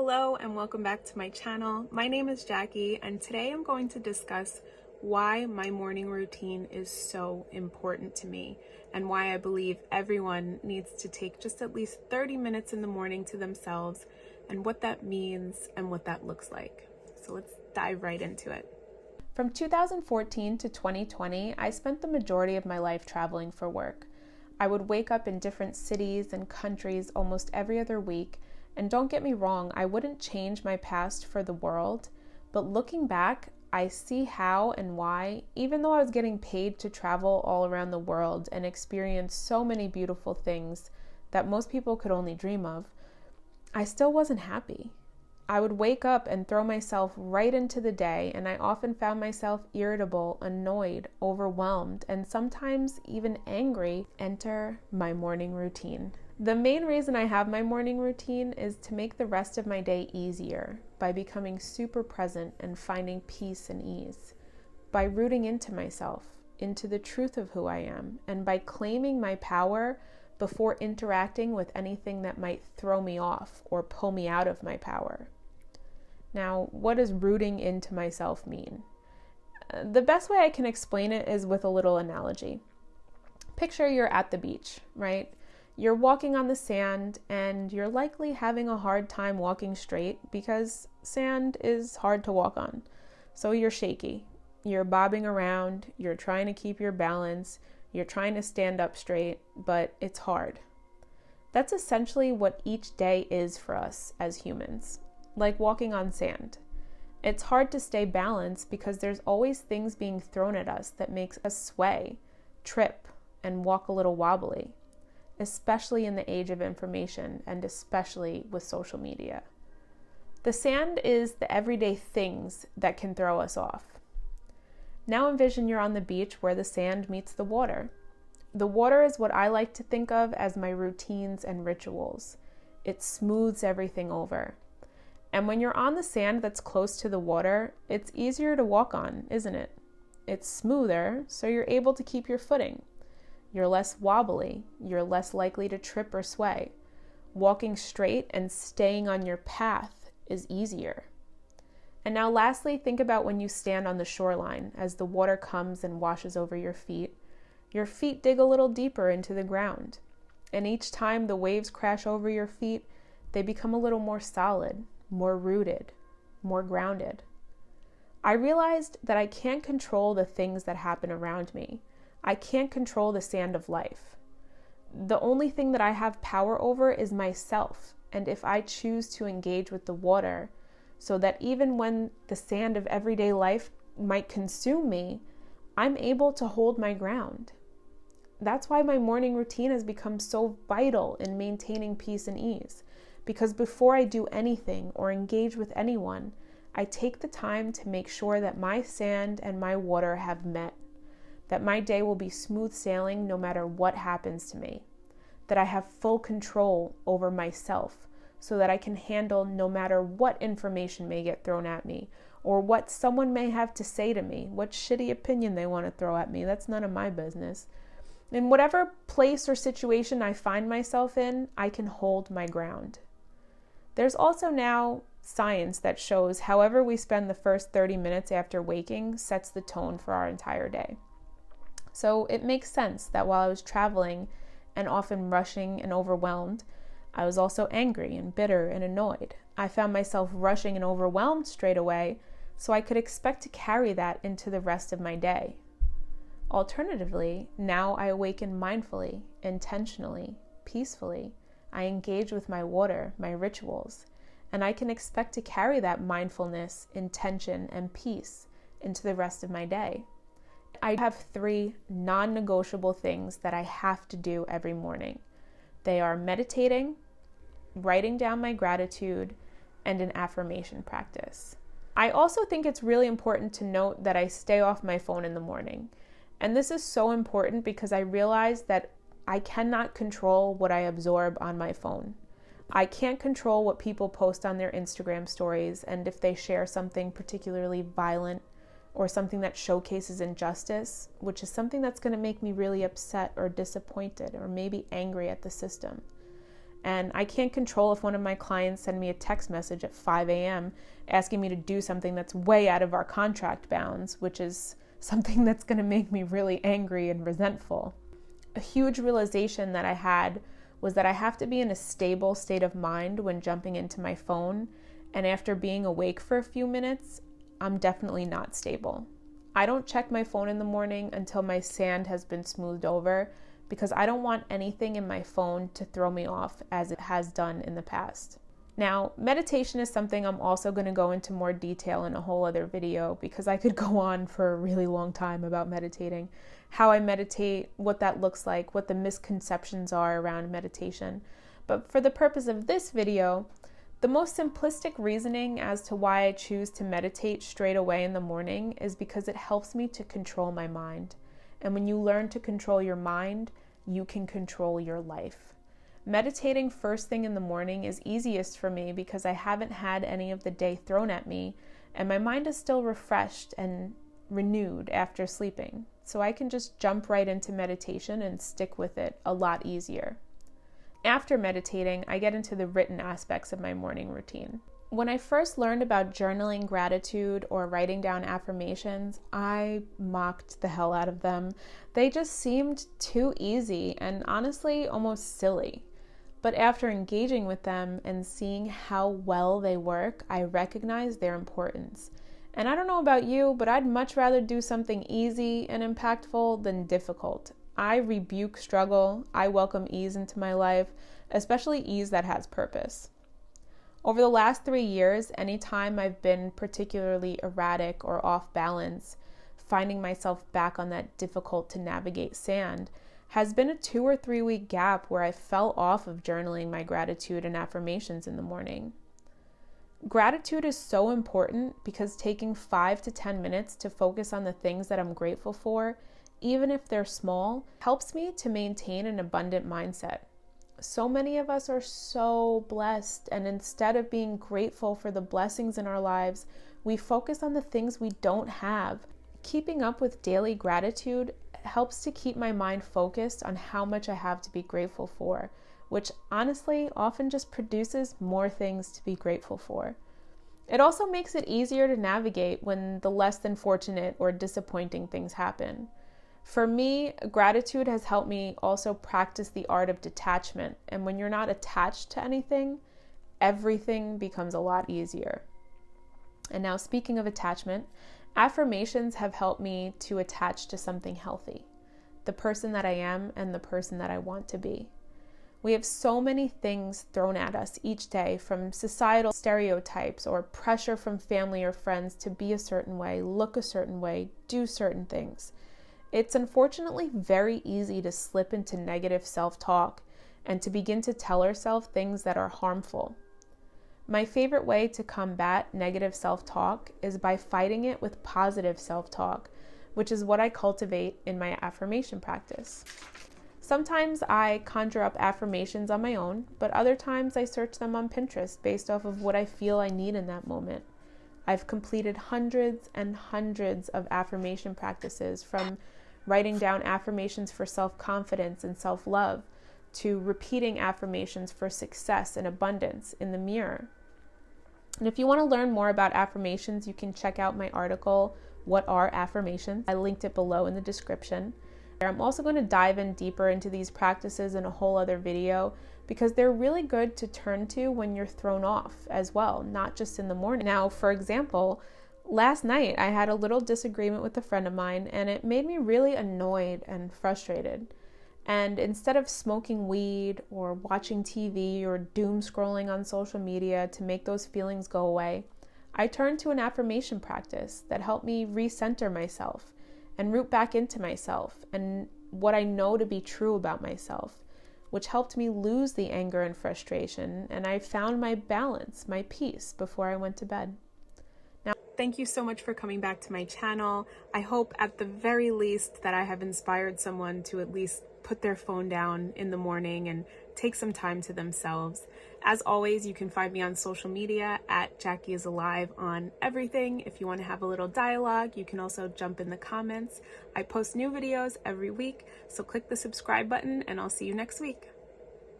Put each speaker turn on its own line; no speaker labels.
Hello and welcome back to my channel. My name is Jackie and today I'm going to discuss why my morning routine is so important to me and why I believe everyone needs to take just at least 30 minutes in the morning to themselves and what that means and what that looks like. So let's dive right into it. From 2014 to 2020, I spent the majority of my life traveling for work. I would wake up in different cities and countries almost every other week. And don't get me wrong, I wouldn't change my past for the world, but looking back, I see how and why, even though I was getting paid to travel all around the world and experience so many beautiful things that most people could only dream of, I still wasn't happy. I would wake up and throw myself right into the day, and I often found myself irritable, annoyed, overwhelmed, and sometimes even angry. Enter my morning routine. The main reason I have my morning routine is to make the rest of my day easier by becoming super present and finding peace and ease, by rooting into myself, into the truth of who I am, and by claiming my power before interacting with anything that might throw me off or pull me out of my power. Now, what does rooting into myself mean? The best way I can explain it is with a little analogy. Picture you're at the beach, right? You're walking on the sand and you're likely having a hard time walking straight because sand is hard to walk on. So you're shaky. You're bobbing around. You're trying to keep your balance. You're trying to stand up straight, but it's hard. That's essentially what each day is for us as humans, like walking on sand. It's hard to stay balanced because there's always things being thrown at us that makes us sway, trip, and walk a little wobbly, especially in the age of information and especially with social media. The sand is the everyday things that can throw us off. Now envision you're on the beach where the sand meets the water. The water is what I like to think of as my routines and rituals. It smooths everything over. And when you're on the sand that's close to the water, it's easier to walk on, isn't it? It's smoother, so you're able to keep your footing. You're less wobbly, you're less likely to trip or sway. Walking straight and staying on your path is easier. And now lastly, think about when you stand on the shoreline as the water comes and washes over your feet. Your feet dig a little deeper into the ground. And each time the waves crash over your feet, they become a little more solid, more rooted, more grounded. I realized that I can't control the things that happen around me. I can't control the sand of life. The only thing that I have power over is myself, and if I choose to engage with the water, so that even when the sand of everyday life might consume me, I'm able to hold my ground. That's why my morning routine has become so vital in maintaining peace and ease, because before I do anything or engage with anyone, I take the time to make sure that my sand and my water have met, that my day will be smooth sailing no matter what happens to me, that I have full control over myself so that I can handle no matter what information may get thrown at me or what someone may have to say to me, what shitty opinion they want to throw at me. That's none of my business. In whatever place or situation I find myself in, I can hold my ground. There's also now science that shows however we spend the first 30 minutes after waking sets the tone for our entire day. So it makes sense that while I was traveling and often rushing and overwhelmed, I was also angry and bitter and annoyed. I found myself rushing and overwhelmed straight away, so I could expect to carry that into the rest of my day. Alternatively, now I awaken mindfully, intentionally, peacefully. I engage with my water, my rituals, and I can expect to carry that mindfulness, intention, and peace into the rest of my day. I have 3 non-negotiable things that I have to do every morning. They are meditating, writing down my gratitude, and an affirmation practice. I also think it's really important to note that I stay off my phone in the morning. And this is so important because I realize that I cannot control what I absorb on my phone. I can't control what people post on their Instagram stories, and if they share something particularly violent or something that showcases injustice, which is something that's going to make me really upset or disappointed or maybe angry at the system. And I can't control if one of my clients send me a text message at 5 a.m. asking me to do something that's way out of our contract bounds, which is something that's going to make me really angry and resentful. A huge realization that I had was that I have to be in a stable state of mind when jumping into my phone, and after being awake for a few minutes, I'm definitely not stable. I don't check my phone in the morning until my sand has been smoothed over, because I don't want anything in my phone to throw me off as it has done in the past. Now, meditation is something I'm also going to go into more detail in a whole other video, because I could go on for a really long time about meditating, how I meditate, what that looks like, what the misconceptions are around meditation. But for the purpose of this video, the most simplistic reasoning as to why I choose to meditate straight away in the morning is because it helps me to control my mind. And when you learn to control your mind, you can control your life. Meditating first thing in the morning is easiest for me because I haven't had any of the day thrown at me, and my mind is still refreshed and renewed after sleeping. So I can just jump right into meditation and stick with it a lot easier. After meditating, I get into the written aspects of my morning routine. When I first learned about journaling gratitude or writing down affirmations, I mocked the hell out of them. They just seemed too easy and honestly almost silly. But after engaging with them and seeing how well they work, I recognized their importance. And I don't know about you, but I'd much rather do something easy and impactful than difficult. I rebuke struggle. I welcome ease into my life, especially ease that has purpose. Over the last 3 years, anytime I've been particularly erratic or off balance, finding myself back on that difficult to navigate sand has been a 2 or 3 week gap where I fell off of journaling my gratitude and affirmations in the morning. Gratitude is so important because taking 5 to 10 minutes to focus on the things that I'm grateful for, even if they're small, helps me to maintain an abundant mindset. So many of us are so blessed, and instead of being grateful for the blessings in our lives, we focus on the things we don't have. Keeping up with daily gratitude helps to keep my mind focused on how much I have to be grateful for, which honestly often just produces more things to be grateful for. It also makes it easier to navigate when the less than fortunate or disappointing things happen. For me, gratitude has helped me also practice the art of detachment. And when you're not attached to anything, everything becomes a lot easier. And now, speaking of attachment, affirmations have helped me to attach to something healthy, the person that I am and the person that I want to be. We have so many things thrown at us each day, from societal stereotypes or pressure from family or friends to be a certain way, look a certain way, do certain things. It's unfortunately very easy to slip into negative self-talk and to begin to tell ourselves things that are harmful. My favorite way to combat negative self-talk is by fighting it with positive self-talk, which is what I cultivate in my affirmation practice. Sometimes I conjure up affirmations on my own, but other times I search them on Pinterest based off of what I feel I need in that moment. I've completed hundreds and hundreds of affirmation practices, from writing down affirmations for self-confidence and self-love to repeating affirmations for success and abundance in the mirror. And if you want to learn more about affirmations, you can check out my article, What Are Affirmations? I linked it below in the description. I'm also going to dive in deeper into these practices in a whole other video, because they're really good to turn to when you're thrown off as well, not just in the morning. Now, for example, last night I had a little disagreement with a friend of mine, and it made me really annoyed and frustrated. And instead of smoking weed or watching TV or doom scrolling on social media to make those feelings go away, I turned to an affirmation practice that helped me recenter myself and root back into myself and what I know to be true about myself, which helped me lose the anger and frustration, and I found my balance, my peace, before I went to bed. Now, thank you so much for coming back to my channel. I hope at the very least that I have inspired someone to at least put their phone down in the morning and take some time to themselves. As always, you can find me on social media at Jackie is Alive on everything. If you want to have a little dialogue, you can also jump in the comments. I post new videos every week, so click the subscribe button and I'll see you next week.